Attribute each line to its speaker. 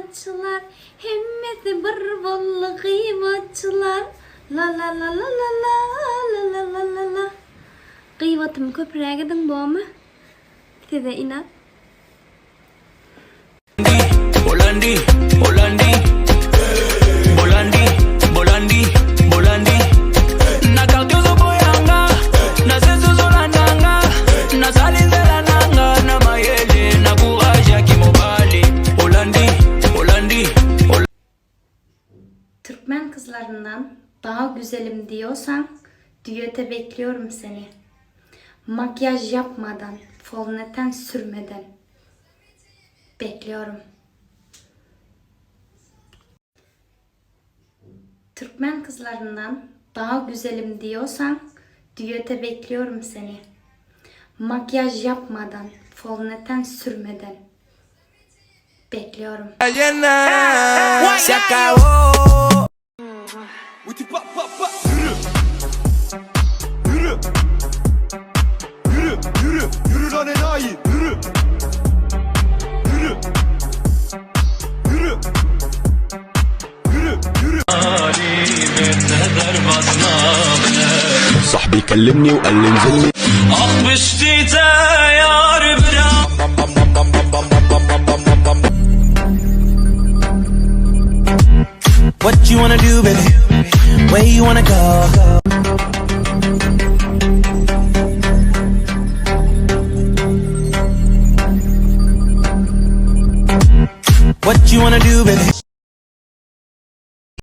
Speaker 1: kıymatçılar, hemmeti bir bollu kıymatçılar. La la la la la la la la la la la. Kıyvatım köprüye gidin boğma. Size inat.
Speaker 2: Bolandi, Bolandi, Bolandi, Bolandi, Bolandi. Na kautuzo boyanga, na zezo zolandanga, na salizela nanga, na mayele, na kuaja kimobali. Bolandi, Bolandi, Bolandi.
Speaker 1: Türkmen kızlarından daha güzelim diyorsan düete bekliyorum seni. Makyaj yapmadan, fondöten sürmeden bekliyorum. Türkmen kızlarından daha güzelim diyorsan düete bekliyorum seni. Makyaj yapmadan, fondöten sürmeden bekliyorum.
Speaker 2: Se acabó.
Speaker 3: Yürü. Yürü. Yürü. Yürü lan enayi. Yürü. Yürü. Yürü. Yürü. Yürü.
Speaker 4: صاحبي كلمني وقال لي انزل لي
Speaker 2: What you wanna do, baby? Where you wanna go? What you wanna do, baby?